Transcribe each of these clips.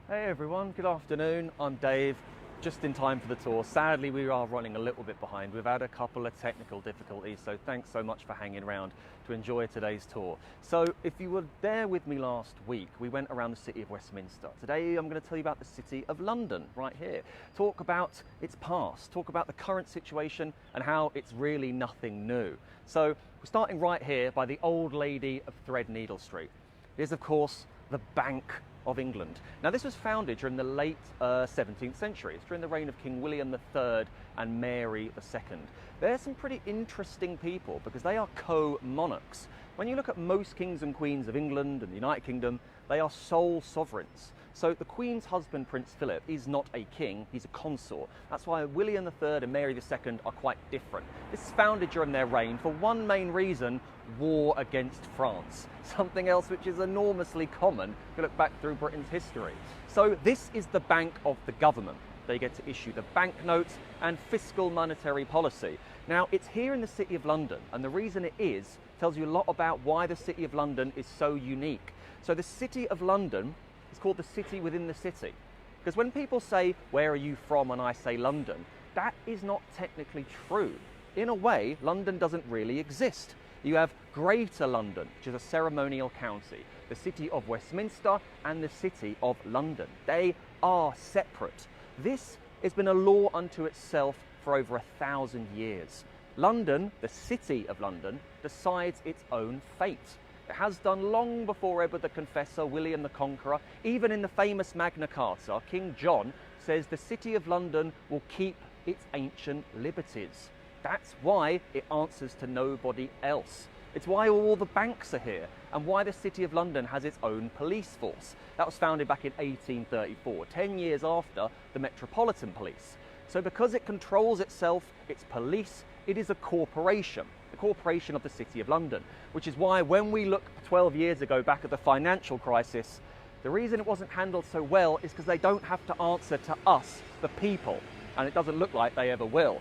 Hey everyone, good afternoon. I'm Dave, just in time for the tour. Sadly, we are running a little bit behind. We've had a couple of technical difficulties, so thanks so much for hanging around to enjoy today's tour. So if you were there with me last week, we went around the city of Westminster. Today I'm going to tell you about the city of London, right here. Talk about its past, talk about the current situation and how it's really nothing new. So we're starting right here by the Old Lady of Threadneedle Street. It is, of course, the Bank of England. Now, this was founded during the late 17th century. It's during the reign of King William III and Mary II. They're some pretty interesting people because they are co-monarchs. When you look at most kings and queens of England and the United Kingdom, they are sole sovereigns. So the Queen's husband, Prince Philip, is not a king, he's a consort. That's why William III and Mary II are quite different. This is founded during their reign for one main reason: war against France. Something else which is enormously common if you look back through Britain's history. So this is the bank of the government. They get to issue the banknotes and fiscal monetary policy. Now, it's here in the City of London, and the reason it is tells you a lot about why the City of London is so unique. So the City of London is called the city within the city. Because when people say, "Where are you from?" and I say London, that is not technically true. In a way, London doesn't really exist. You have Greater London, which is a ceremonial county, the City of Westminster and the City of London. They are separate. This has been a law unto itself for over 1,000 years. London, the City of London, decides its own fate. It has done long before Edward the Confessor, William the Conqueror. Even in the famous Magna Carta, King John says the City of London will keep its ancient liberties. That's why it answers to nobody else. It's why all the banks are here and why the City of London has its own police force. That was founded back in 1834, 10 years after the Metropolitan Police. So because it controls itself, its police, it is a corporation, the corporation of the City of London, which is why when we look 12 years ago back at the financial crisis, the reason it wasn't handled so well is because they don't have to answer to us, the people, and it doesn't look like they ever will.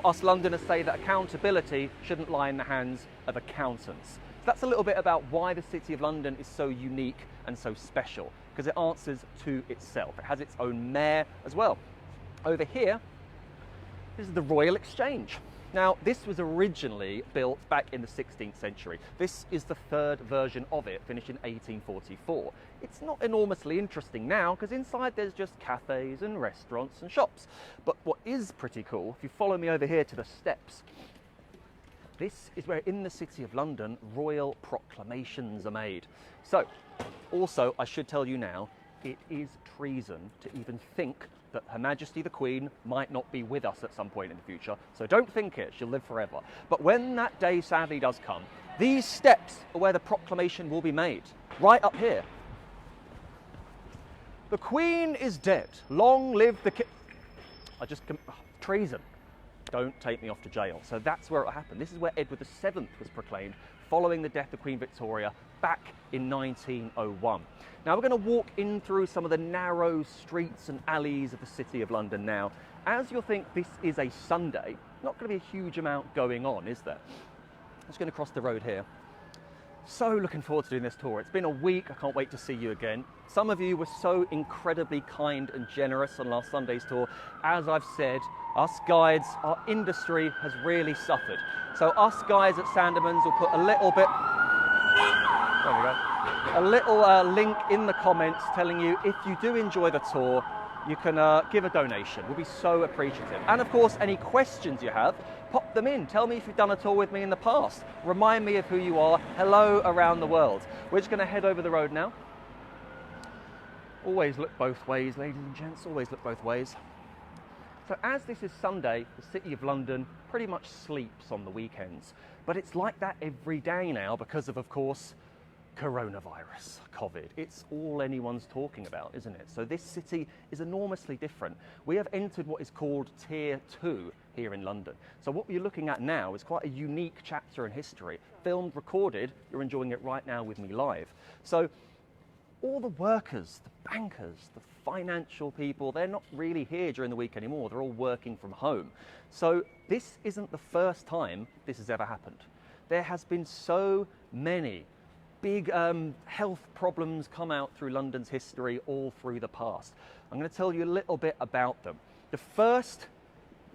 Us Londoners say that accountability shouldn't lie in the hands of accountants. So that's a little bit about why the City of London is so unique and so special, because it answers to itself. It has its own mayor as well. Over here, this is the Royal Exchange. Now, this was originally built back in the 16th century. This is the third version of it, finished in 1844. It's not enormously interesting now because inside there's just cafes and restaurants and shops. But what is pretty cool, if you follow me over here to the steps, this is where in the City of London, royal proclamations are made. So, also, I should tell you now, it is treason to even think that Her Majesty the Queen might not be with us at some point in the future. So don't think it, she'll live forever. But when that day sadly does come, these steps are where the proclamation will be made, right up here. The Queen is dead, long live the treason. Don't take me off to jail. So that's where it happened. This is where Edward VII was proclaimed following the death of Queen Victoria back in 1901. Now we're going to walk in through some of the narrow streets and alleys of the City of London now. As you'll think this is a Sunday, not going to be a huge amount going on, is there? I'm just going to cross the road here. So looking forward to doing this tour. It's been a week, I can't wait to see you again. Some of you were so incredibly kind and generous on last Sunday's tour. As I've said, us guides, our industry has really suffered. So us guys at Sandeman's will put a little bit, there we go, a little link in the comments telling you if you do enjoy the tour, you can give a donation. We'll be so appreciative. And of course, any questions you have, pop them in. Tell me if you've done a tour with me in the past. Remind me of who you are. Hello around the world. We're just going to head over the road now. Always look both ways, ladies and gents, always look both ways. So as this is Sunday, the City of London pretty much sleeps on the weekends. But it's like that every day now because of course, coronavirus, COVID. It's all anyone's talking about, isn't it? So this city is enormously different. We have entered what is called Tier 2 here in London. So what you're looking at now is quite a unique chapter in history. Filmed, recorded, you're enjoying it right now with me live. So all the workers, the bankers, the financial people, they're not really here during the week anymore. They're all working from home. So this isn't the first time this has ever happened. There has been so many big health problems come out through London's history all through the past. I'm going to tell you a little bit about them. The first,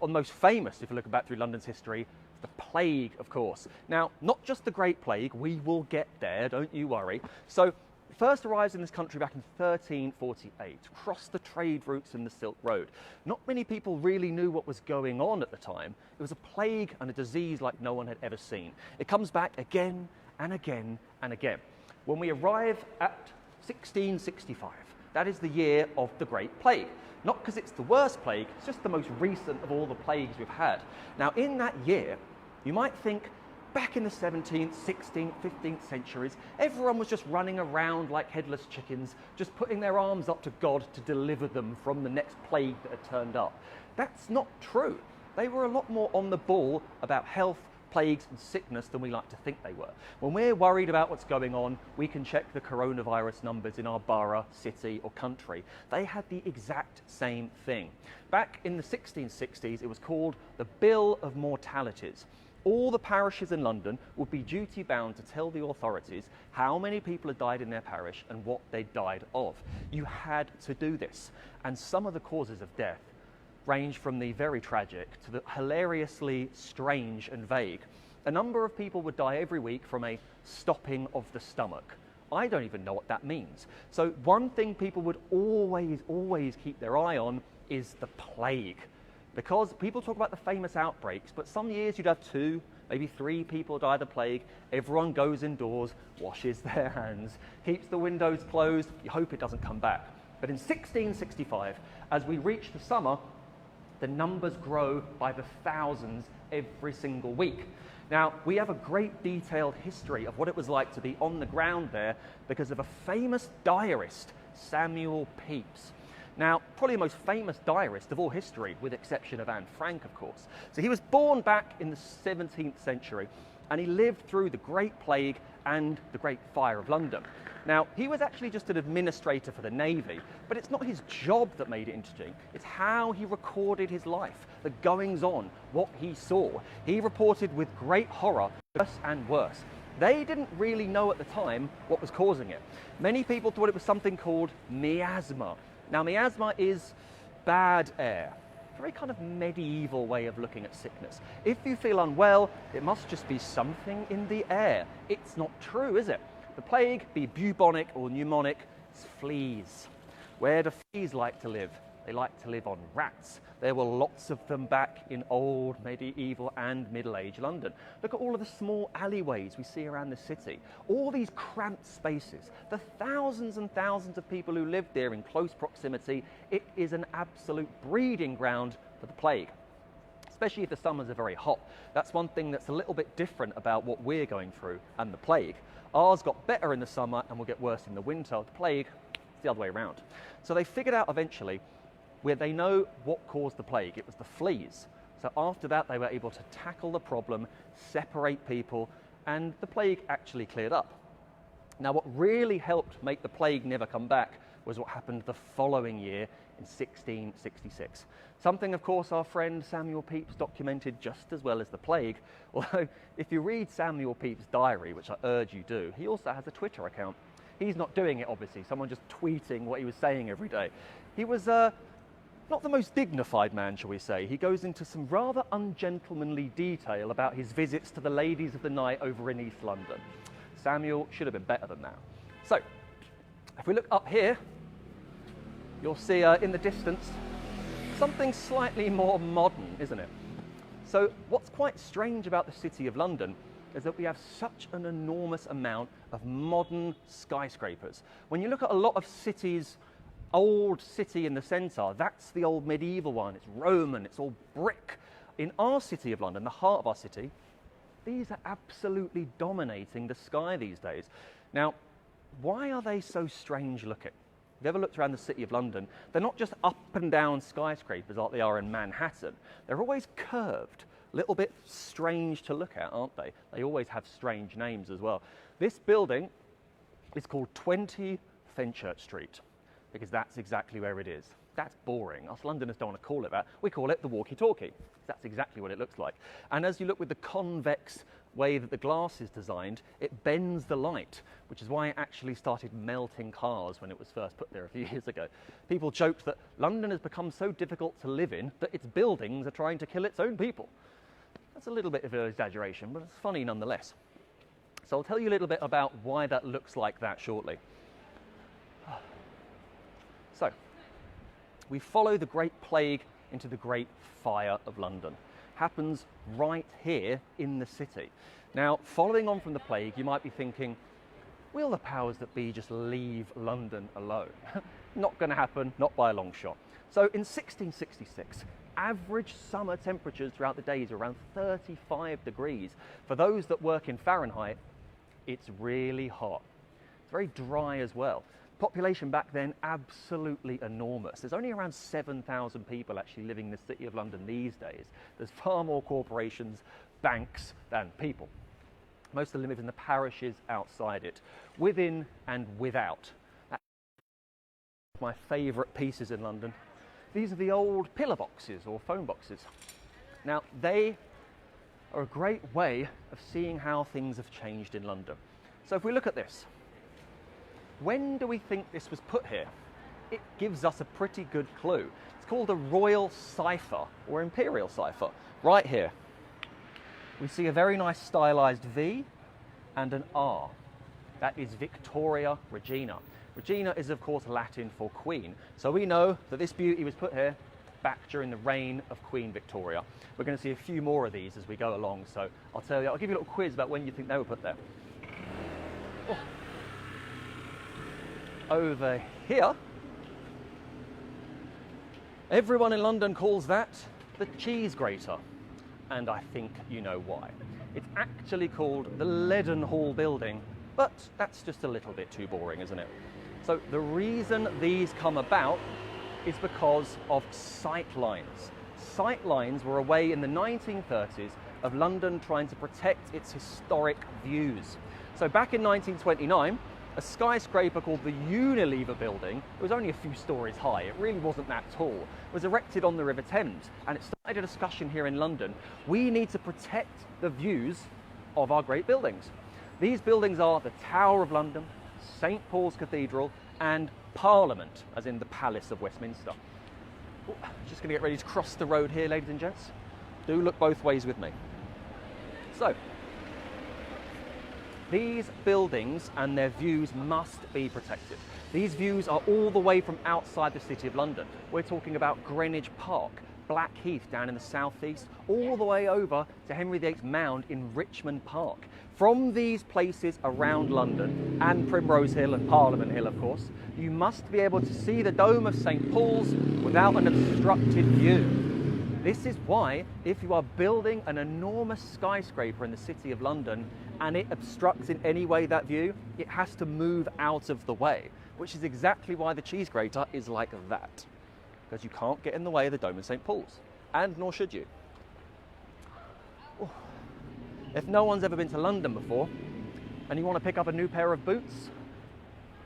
or most famous, if you look back through London's history, the plague, of course. Now, not just the Great Plague, we will get there, don't you worry. So, it first arrives in this country back in 1348, crossed the trade routes in the Silk Road. Not many people really knew what was going on at the time. It was a plague and a disease like no one had ever seen. It comes back again and again and again. When we arrive at 1665, that is the year of the Great Plague. Not because it's the worst plague, it's just the most recent of all the plagues we've had. Now, in that year, you might think back in the 17th, 16th, 15th centuries, everyone was just running around like headless chickens, just putting their arms up to God to deliver them from the next plague that had turned up. That's not true. They were a lot more on the ball about health, plagues and sickness than we like to think they were. When we're worried about what's going on, we can check the coronavirus numbers in our borough, city or country. They had the exact same thing. Back in the 1660s, it was called the Bill of Mortalities. All the parishes in London would be duty bound to tell the authorities how many people had died in their parish and what they died of. You had to do this. And some of the causes of death range from the very tragic to the hilariously strange and vague. A number of people would die every week from a stopping of the stomach. I don't even know what that means. So one thing people would always keep their eye on is the plague. Because people talk about the famous outbreaks, but some years you'd have 2, maybe 3 people die of the plague. Everyone goes indoors, washes their hands, keeps the windows closed. You hope it doesn't come back. But in 1665, as we reach the summer, the numbers grow by the thousands every single week. Now, we have a great detailed history of what it was like to be on the ground there because of a famous diarist, Samuel Pepys. Now, probably the most famous diarist of all history, with exception of Anne Frank, of course. So he was born back in the 17th century, and he lived through the Great Plague and the Great Fire of London. Now, he was actually just an administrator for the Navy, but it's not his job that made it interesting. It's how he recorded his life, the goings-on, what he saw. He reported with great horror, worse and worse. They didn't really know at the time what was causing it. Many people thought it was something called miasma. Now, miasma is bad air. A very kind of medieval way of looking at sickness. If you feel unwell, it must just be something in the air. It's not true, is it? The plague, be bubonic or pneumonic, is fleas. Where do fleas like to live? They like to live on rats. There were lots of them back in old medieval and middle-age London. Look at all of the small alleyways we see around the city. All these cramped spaces, the thousands and thousands of people who lived there in close proximity. It is an absolute breeding ground for the plague, especially if the summers are very hot. That's one thing that's a little bit different about what we're going through and the plague. Ours got better in the summer and will get worse in the winter. The plague, it's the other way around. So they figured out eventually where they know what caused the plague. It was the fleas. So after that, they were able to tackle the problem, separate people, and the plague actually cleared up. Now, what really helped make the plague never come back was what happened the following year in 1666. Something, of course, our friend Samuel Pepys documented just as well as the plague. Although, if you read Samuel Pepys' diary, which I urge you do, he also has a Twitter account. He's not doing it, obviously, someone just tweeting what he was saying every day. He was not the most dignified man, shall we say. He goes into some rather ungentlemanly detail about his visits to the ladies of the night over in East London. Samuel should have been better than that. So, if we look up here, you'll see in the distance something slightly more modern, isn't it? So, what's quite strange about the City of London is that we have such an enormous amount of modern skyscrapers. When you look at a lot of cities, old city in the centre, that's the old medieval one. It's Roman, it's all brick. In our City of London, the heart of our city, these are absolutely dominating the sky these days. Now, why are they so strange looking? If you ever looked around the City of London, they're not just up and down skyscrapers like they are in Manhattan. They're always curved, a little bit strange to look at, aren't they? They always have strange names as well. This building is called 20 Fenchurch Street, because that's exactly where it is. That's boring. Us Londoners don't want to call it that. We call it the Walkie-Talkie. That's exactly what it looks like. And as you look with the convex way that the glass is designed, it bends the light, which is why it actually started melting cars when it was first put there a few years ago. People joked that London has become so difficult to live in that its buildings are trying to kill its own people. That's a little bit of an exaggeration, but it's funny nonetheless. So I'll tell you a little bit about why that looks like that shortly. So, we follow the Great Plague into the Great Fire of London. Happens right here in the city. Now, following on from the plague, you might be thinking, will the powers that be just leave London alone? Not going to happen, not by a long shot. So in 1666, average summer temperatures throughout the days are around 35 degrees. For those that work in Fahrenheit, it's really hot. It's very dry as well. Population back then, absolutely enormous. There's only around 7,000 people actually living in the City of London these days. There's far more corporations, banks than people. Most of them live in the parishes outside it, within and without. That's my favourite pieces in London. These are the old pillar boxes or phone boxes. Now, they are a great way of seeing how things have changed in London. So if we look at this, when do we think this was put here? It gives us a pretty good clue. It's called a Royal Cipher or Imperial Cipher, right here. We see a very nice stylized V and an R. That is Victoria Regina. Regina is of course Latin for Queen. So we know that this beauty was put here back during the reign of Queen Victoria. We're going to see a few more of these as we go along. So I'll give you a little quiz about when you think they were put there. Oh. Over here, everyone in London calls that the Cheese-grater, and I think you know why. It's actually called the Leadenhall building, but that's just a little bit too boring, isn't it? So the reason these come about is because of sight lines. Sight lines were a way in the 1930s of London trying to protect its historic views. So back in 1929, a skyscraper called the Unilever building, it was only a few stories high, it really wasn't that tall, was erected on the River Thames, and it started a discussion here in London. We need to protect the views of our great buildings. These buildings are the Tower of London, St. Paul's Cathedral, and Parliament, as in the Palace of Westminster. Ooh, just going to get ready to cross the road here, ladies and gents. Do look both ways with me. So, these buildings and their views must be protected. These views are all the way from outside the City of London. We're talking about Greenwich Park, Blackheath down in the southeast, all the way over to Henry VIII's Mound in Richmond Park. From these places around London, and Primrose Hill and Parliament Hill of course, you must be able to see the dome of St. Paul's without an obstructed view. This is why, if you are building an enormous skyscraper in the City of London and it obstructs in any way that view, it has to move out of the way, which is exactly why the Cheese-grater is like that, because you can't get in the way of the dome of St. Paul's, and nor should you. Oh. If no one's ever been to London before and you want to pick up a new pair of boots,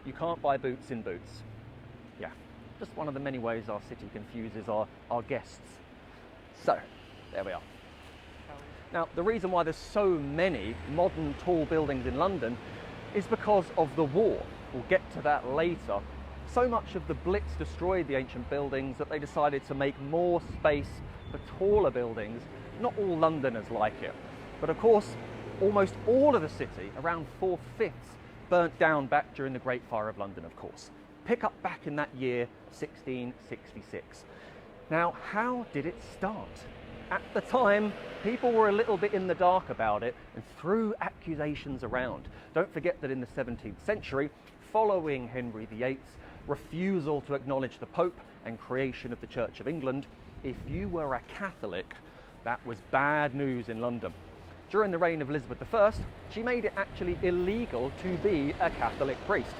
you can't buy boots in Boots. Yeah, just one of the many ways our city confuses our guests. So, there we are. Now, the reason why there's so many modern tall buildings in London is because of the war. We'll get to that later. So much of the Blitz destroyed the ancient buildings that they decided to make more space for taller buildings. Not all Londoners like it. But of course, almost all of the city, around 4/5, burnt down back during the Great Fire of London, of course. Pick up back in that year, 1666. Now, how did it start? At the time, people were a little bit in the dark about it and threw accusations around. Don't forget that in the 17th century, following Henry VIII's refusal to acknowledge the Pope and creation of the Church of England, if you were a Catholic, that was bad news in London. During the reign of Elizabeth I, she made it actually illegal to be a Catholic priest.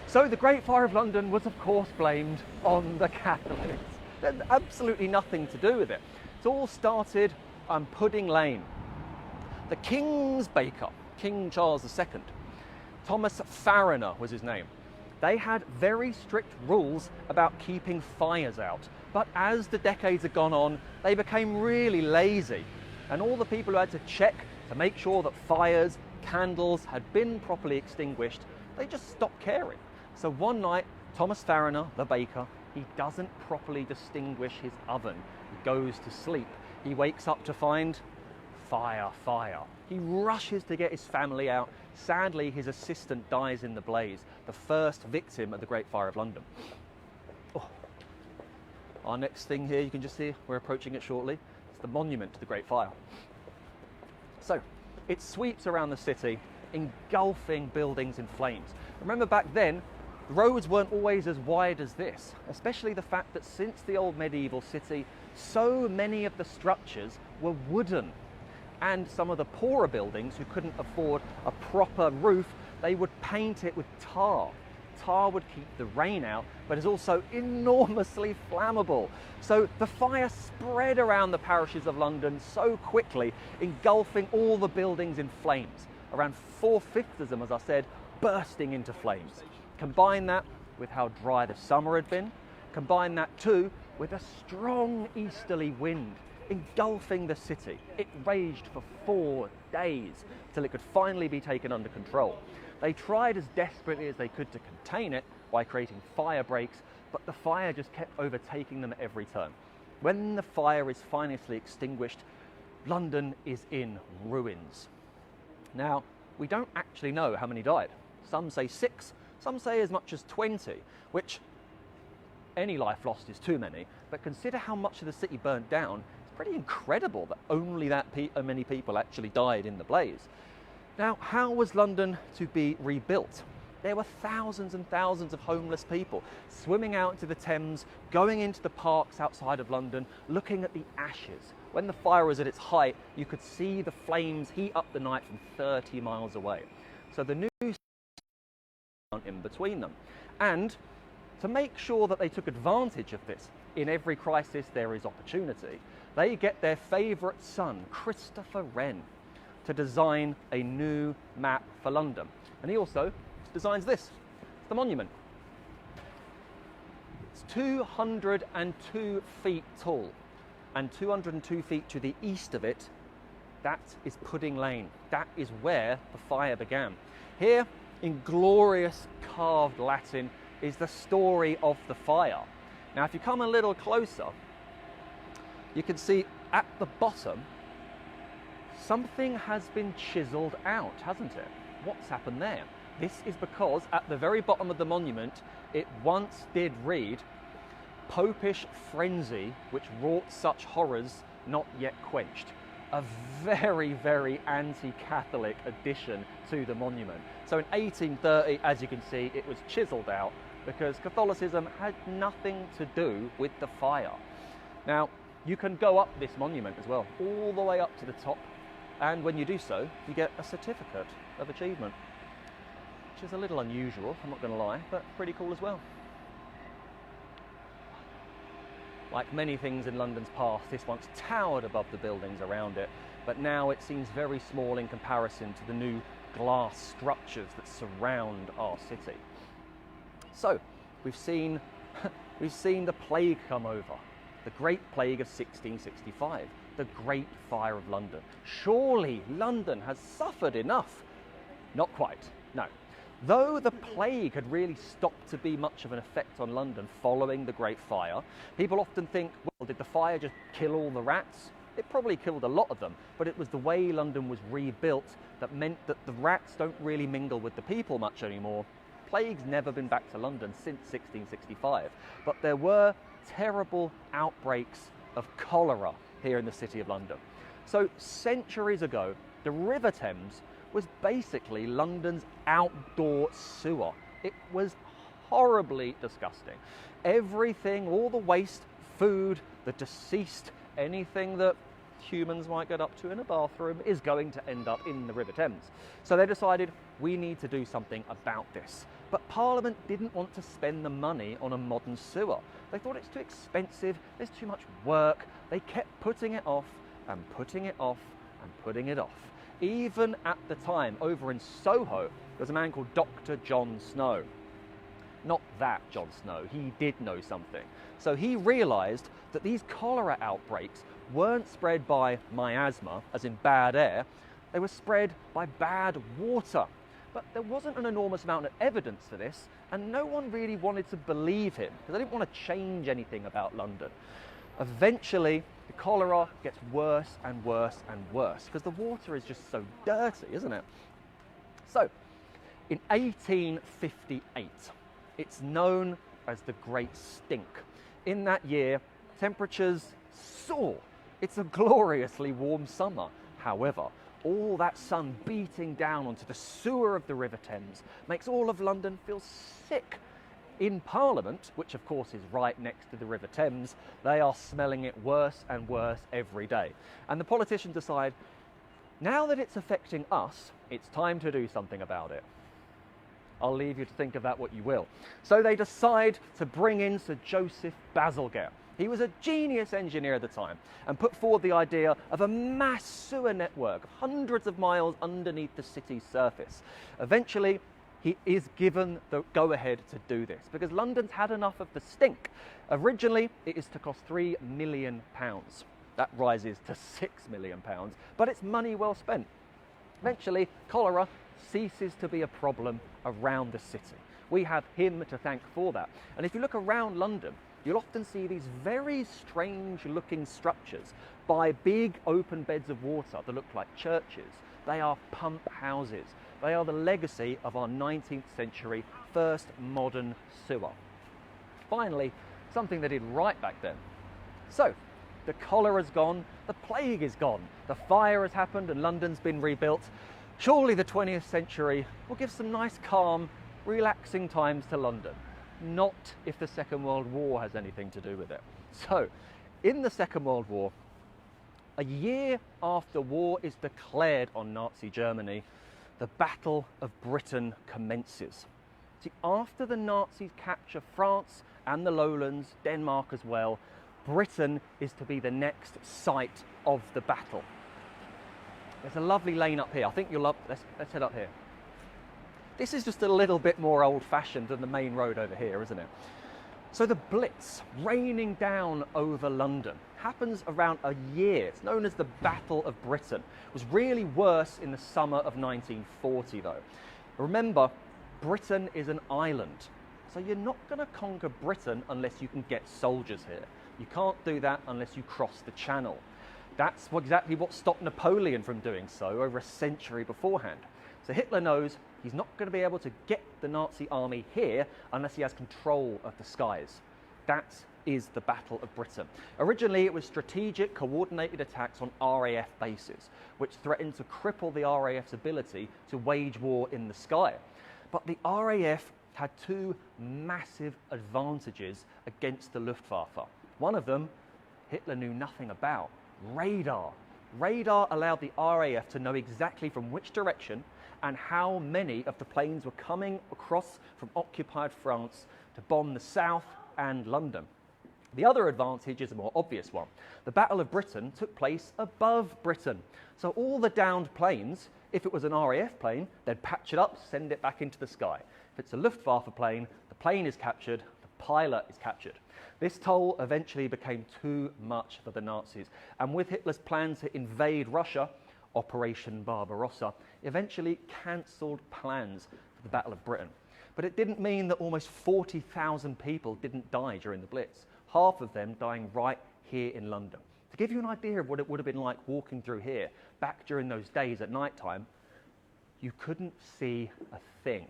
So the Great Fire of London was of course blamed on the Catholics. There's absolutely nothing to do with it. It all started on Pudding Lane. The King's baker, King Charles II, Thomas Fariner was his name. they had very strict rules about keeping fires out. But as the decades had gone on, they became really lazy. And all the people who had to check to make sure that fires, candles had been properly extinguished, they just stopped caring. So one night, Thomas Fariner, the baker, he doesn't properly distinguish his oven. He goes to sleep. He wakes up to find fire, fire. He rushes to get his family out. Sadly, his assistant dies in the blaze, the first victim of the Great Fire of London. Oh. Our next thing here, you can just see, we're approaching it shortly. It's the monument to the Great Fire. So, it sweeps around the city, engulfing buildings in flames. Remember back then, the roads weren't always as wide as this, especially the fact that since the old medieval city, so many of the structures were wooden. And some of the poorer buildings who couldn't afford a proper roof, they would paint it with tar. Tar would keep the rain out, but is also enormously flammable. So the fire spread around the parishes of London so quickly, engulfing all the buildings in flames. Around 4/5 of them, as I said, bursting into flames. Combine that with how dry the summer had been, combine that too with a strong easterly wind engulfing the city. It raged for 4 days till it could finally be taken under control. They tried as desperately as they could to contain it by creating fire breaks, but the fire just kept overtaking them at every turn. When the fire is finally extinguished, London is in ruins. Now, we don't actually know how many died. Some say 6, some say as much as 20, which any life lost is too many, but consider how much of the city burnt down. It's pretty incredible that only that many people actually died in the blaze. Now, how was London to be rebuilt? There were thousands and thousands of homeless people swimming out into the Thames, going into the parks outside of London, looking at the ashes. When the fire was at its height, you could see the flames heat up the night from 30 miles away. So the new in between them. And to make sure that they took advantage of this, in every crisis there is opportunity, they get their favourite son, Christopher Wren, to design a new map for London. And he also designs this, the monument. It's 202 feet tall, and 202 feet to the east of it, that is Pudding Lane. That is where the fire began. Here, in glorious carved Latin, is the story of the fire. Now, if you come a little closer, you can see at the bottom, something has been chiselled out, hasn't it? What's happened there? This is because at the very bottom of the monument, it once did read, "Popish frenzy, which wrought such horrors not yet quenched." A very, very anti-Catholic addition to the monument. So in 1830, as you can see, it was chiselled out because Catholicism had nothing to do with the fire. Now, you can go up this monument as well, all the way up to the top, and when you do so, you get a certificate of achievement, which is a little unusual, I'm not going to lie, but pretty cool as well. Like many things in London's past, this once towered above the buildings around it, but now it seems very small in comparison to the new glass structures that surround our city. So, we've seen the plague come over, the Great Plague of 1665, the Great Fire of London. Surely London has suffered enough. Not quite, no. Though the plague had really stopped to be much of an effect on London following the Great Fire, people often think, well, did the fire just kill all the rats? It probably killed a lot of them, but it was the way London was rebuilt that meant that the rats don't really mingle with the people much anymore. Plague's never been back to London since 1665, but there were terrible outbreaks of cholera here in the City of London. So centuries ago, the River Thames was basically London's outdoor sewer. It was horribly disgusting. Everything, all the waste, food, the deceased, anything that humans might get up to in a bathroom is going to end up in the River Thames. So they decided, we need to do something about this. But Parliament didn't want to spend the money on a modern sewer. They thought it's too expensive, there's too much work. They kept putting it off and putting it off and putting it off. Even at the time, over in Soho, there was a man called Dr. John Snow. Not that Jon Snow, he did know something. So he realised that these cholera outbreaks weren't spread by miasma, as in bad air, they were spread by bad water. But there wasn't an enormous amount of evidence for this, and no one really wanted to believe him, because they didn't want to change anything about London. Eventually, the cholera gets worse and worse and worse, because the water is just so dirty, isn't it? So, in 1858, it's known as the Great Stink. In that year, temperatures soar. It's a gloriously warm summer. However, all that sun beating down onto the sewer of the River Thames makes all of London feel sick. In Parliament, which of course is right next to the River Thames, they are smelling it worse and worse every day. And the politicians decide, now that it's affecting us, it's time to do something about it. I'll leave you to think of that what you will. So they decide to bring in Sir Joseph Bazalgette. He was a genius engineer at the time and put forward the idea of a mass sewer network of hundreds of miles underneath the city's surface. Eventually, he is given the go-ahead to do this because London's had enough of the stink. Originally, it is to cost £3 million. That rises to £6 million, but it's money well spent. Eventually, cholera ceases to be a problem around the city. We have him to thank for that. And if you look around London, you'll often see these very strange looking structures by big open beds of water that look like churches. They are pump houses. They are the legacy of our 19th century first modern sewer. Finally, something they did right back then. So, the cholera's gone, the plague is gone, the fire has happened and London's been rebuilt. Surely the 20th century will give some nice, calm, relaxing times to London. Not if the Second World War has anything to do with it. So, in the Second World War, a year after war is declared on Nazi Germany, the Battle of Britain commences. See, after the Nazis capture France and the Lowlands, Denmark as well, Britain is to be the next site of the battle. There's a lovely lane up here. I think you'll love. Let's head up here. This is just a little bit more old-fashioned than the main road over here, isn't it? So the Blitz, raining down over London, happens around a year. It's known as the Battle of Britain. It was really worse in the summer of 1940, though. Remember, Britain is an island, so you're not going to conquer Britain unless you can get soldiers here. You can't do that unless you cross the Channel. That's exactly what stopped Napoleon from doing so over a century beforehand. So Hitler knows he's not going to be able to get the Nazi army here unless he has control of the skies. That is the Battle of Britain. Originally, it was strategic, coordinated attacks on RAF bases, which threatened to cripple the RAF's ability to wage war in the sky. But the RAF had two massive advantages against the Luftwaffe. One of them, Hitler knew nothing about. Radar. Radar allowed the RAF to know exactly from which direction and how many of the planes were coming across from occupied France to bomb the south and London. The other advantage is a more obvious one. The Battle of Britain took place above Britain. So all the downed planes, if it was an RAF plane, they'd patch it up, send it back into the sky. If it's a Luftwaffe plane, the plane is captured, the pilot is captured. This toll eventually became too much for the Nazis, and with Hitler's plans to invade Russia, Operation Barbarossa, eventually cancelled plans for the Battle of Britain. But it didn't mean that almost 40,000 people didn't die during the Blitz, half of them dying right here in London. To give you an idea of what it would have been like walking through here back during those days at night time, you couldn't see a thing.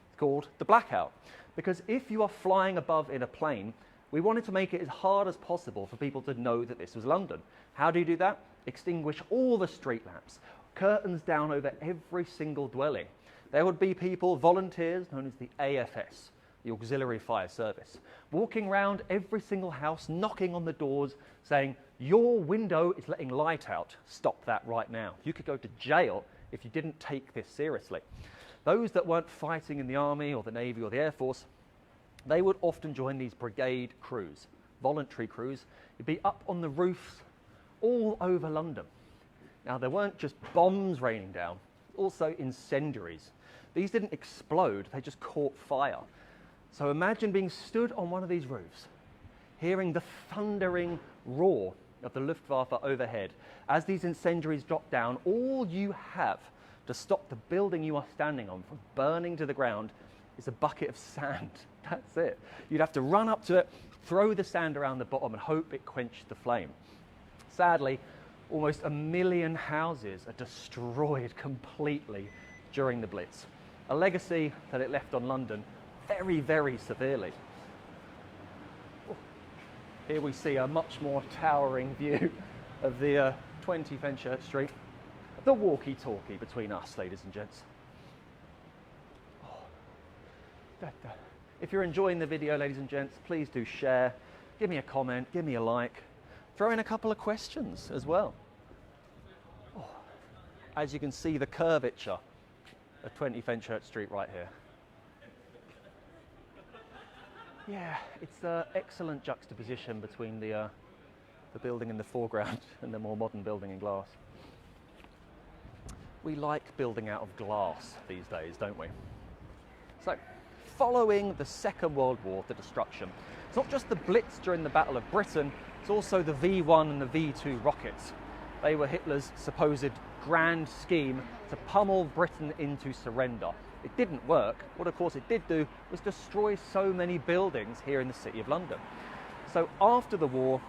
It's called the blackout, because if you are flying above in a plane, we wanted to make it as hard as possible for people to know that this was London. How do you do that? Extinguish all the street lamps, curtains down over every single dwelling. There would be people, volunteers, known as the AFS, the Auxiliary Fire Service, walking around every single house, knocking on the doors, saying, your window is letting light out, stop that right now. You could go to jail if you didn't take this seriously. Those that weren't fighting in the Army or the Navy or the Air Force, they would often join these brigade crews, voluntary crews. You'd be up on the roofs all over London. Now, there weren't just bombs raining down, also incendiaries. These didn't explode, they just caught fire. So imagine being stood on one of these roofs, hearing the thundering roar of the Luftwaffe overhead. As these incendiaries drop down, all you have to stop the building you are standing on from burning to the ground is a bucket of sand. That's it. You'd have to run up to it, throw the sand around the bottom and hope it quenched the flame. Sadly, almost 1 million houses are destroyed completely during the Blitz, a legacy that it left on London very, very severely. Here we see a much more towering view of the 20 Fenchurch Street, the walkie-talkie between us, ladies and gents. If you're enjoying the video, ladies and gents, please do share, give me a comment, give me a like, throw in a couple of questions as well. As you can see, the curvature of 20 Fenchurch Street right here. Yeah, it's an excellent juxtaposition between the building in the foreground and the more modern building in glass. We like building out of glass these days, don't we? So, following the Second World War to destruction, it's not just the Blitz during the Battle of Britain, it's also the V1 and the V2 rockets. They were Hitler's supposed grand scheme to pummel Britain into surrender. It didn't work. What of course it did do was destroy so many buildings here in the City of London. So after the war,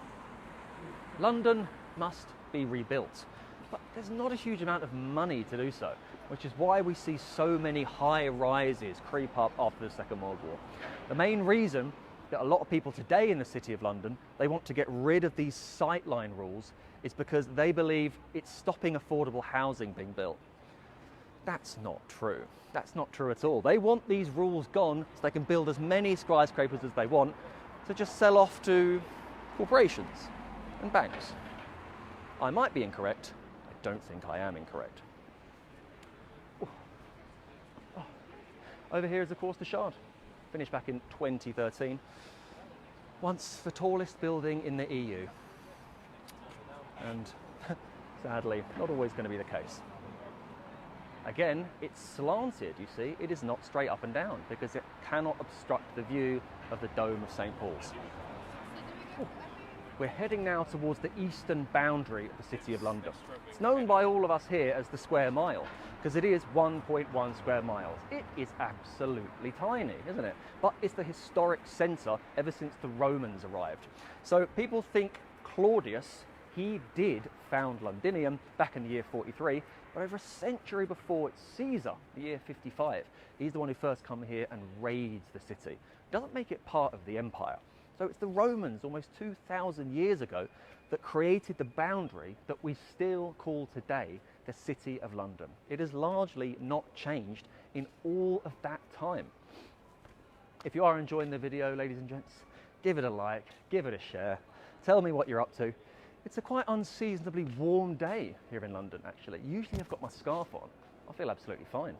London must be rebuilt. But there's not a huge amount of money to do so, which is why we see so many high rises creep up after the Second World War. The main reason that a lot of people today in the City of London, they want to get rid of these sightline rules is because they believe it's stopping affordable housing being built. That's not true. That's not true at all. They want these rules gone so they can build as many skyscrapers as they want to just sell off to corporations and banks. I might be incorrect. I don't think I am incorrect. Over here is, of course, the Shard, finished back in 2013. Once the tallest building in the EU. And sadly, not always going to be the case. Again, it's slanted, you see. It is not straight up and down because it cannot obstruct the view of the Dome of St. Paul's. We're heading now towards the eastern boundary of the City of London. It's known by all of us here as the square mile because it is 1.1 square miles. It is absolutely tiny, isn't it? But it's the historic centre ever since the Romans arrived. So people think Claudius, he did found Londinium back in the year 43, but over a century before it's Caesar, the year 55. He's the one who first come here and raids the city. Doesn't make it part of the empire. So it's the Romans almost 2,000 years ago that created the boundary that we still call today the City of London. It has largely not changed in all of that time. If you are enjoying the video, ladies and gents, give it a like, give it a share, tell me what you're up to. It's a quite unseasonably warm day here in London, actually. Usually I've got my scarf on. I feel absolutely fine.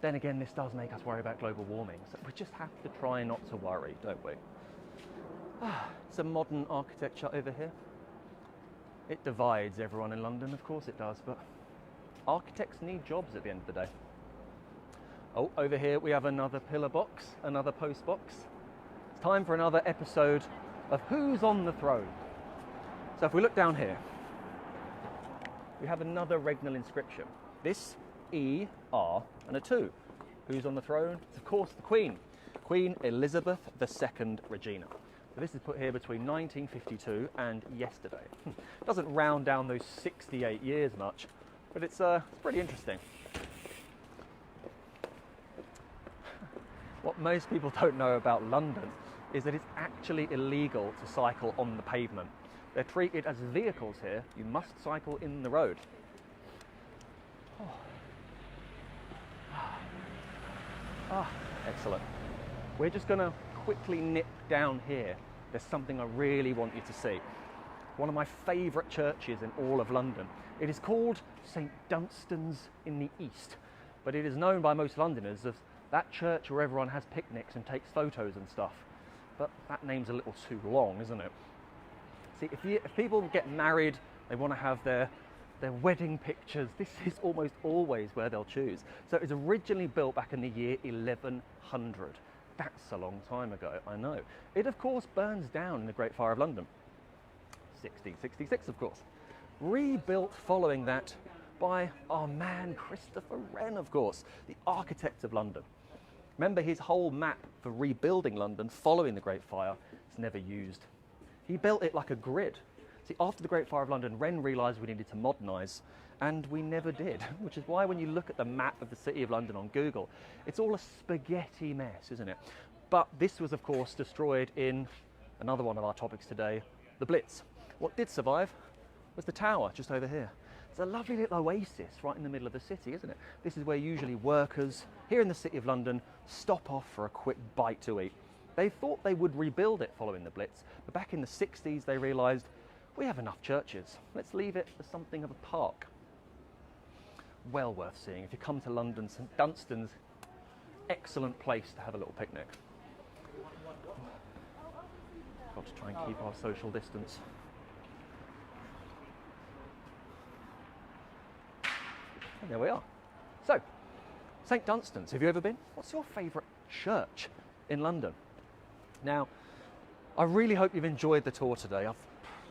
Then again, this does make us worry about global warming, so we just have to try not to worry, don't we? Some modern architecture over here. It divides everyone in London, of course it does, but architects need jobs at the end of the day. Oh, over here we have another pillar box, another post box. It's time for another episode of Who's on the Throne? So if we look down here, we have another regnal inscription. This E, R, and a 2. Who's on the throne? It's of course the Queen. Queen Elizabeth II Regina. So this is put here between 1952 and yesterday. Doesn't round down those 68 years much, but it's pretty interesting. What most people don't know about London is that it's actually illegal to cycle on the pavement. They're treated as vehicles here. You must cycle in the road. Excellent. We're just going to quickly nip down here. There's something I really want you to see. One of my favourite churches in all of London. It is called St. Dunstan's in the East, but it is known by most Londoners as that church where everyone has picnics and takes photos and stuff. But that name's a little too long, isn't it? See, if people get married, they want to have their wedding pictures, this is almost always where they'll choose. So it was originally built back in the year 1100. That's a long time ago, I know. It of course burns down in the Great Fire of London. 1666, of course. Rebuilt following that by our man Christopher Wren, of course, the architect of London. Remember, his whole map for rebuilding London following the Great Fire is never used. He built it like a grid. See, after the Great Fire of London, Wren realised we needed to modernise, and we never did, which is why when you look at the map of the City of London on Google, it's all a spaghetti mess, isn't it? But this was, of course, destroyed in another one of our topics today, the Blitz. What did survive was the tower just over here. It's a lovely little oasis right in the middle of the city, isn't it? This is where usually workers here in the City of London stop off for a quick bite to eat. They thought they would rebuild it following the Blitz, but back in the 60s they realised we have enough churches. Let's leave it as something of a park. Well worth seeing. If you come to London, St Dunstan's excellent place to have a little picnic. Got to try and keep our social distance. And there we are. So, St Dunstan's, have you ever been? What's your favourite church in London? Now, I really hope you've enjoyed the tour today. I've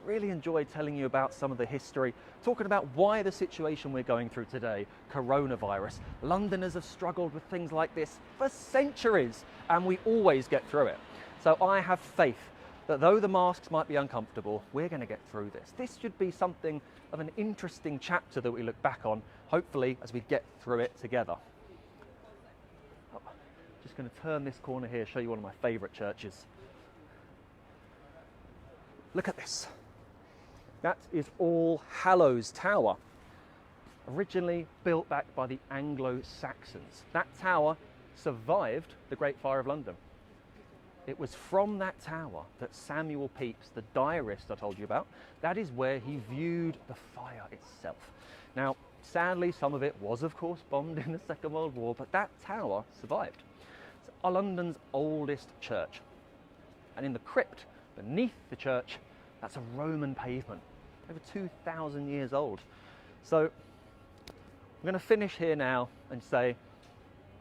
really enjoyed telling you about some of the history, talking about why the situation we're going through today, coronavirus. Londoners have struggled with things like this for centuries, and we always get through it. So I have faith that though the masks might be uncomfortable, we're going to get through this. This should be something of an interesting chapter that we look back on, hopefully, as we get through it together. Just going to turn this corner here, show you one of my favourite churches. Look at this. That is All Hallows Tower, originally built back by the Anglo-Saxons. That tower survived the Great Fire of London. It was from that tower that Samuel Pepys, the diarist I told you about, that is where he viewed the fire itself. Now, sadly, some of it was, of course, bombed in the Second World War, but that tower survived. It's London's oldest church. And in the crypt beneath the church, that's a Roman pavement, over 2,000 years old. So I'm going to finish here now and say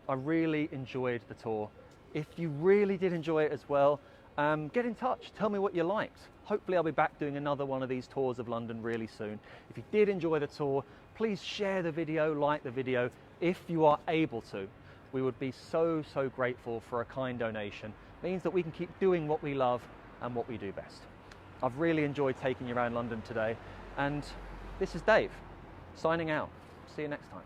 I really enjoyed the tour. If you really did enjoy it as well, get in touch, tell me what you liked. Hopefully I'll be back doing another one of these tours of London really soon. If you did enjoy the tour, please share the video, like the video, if you are able to. We would be so grateful for a kind donation. It means that we can keep doing what we love and what we do best. I've really enjoyed taking you around London today, and this is Dave, signing out. See you next time.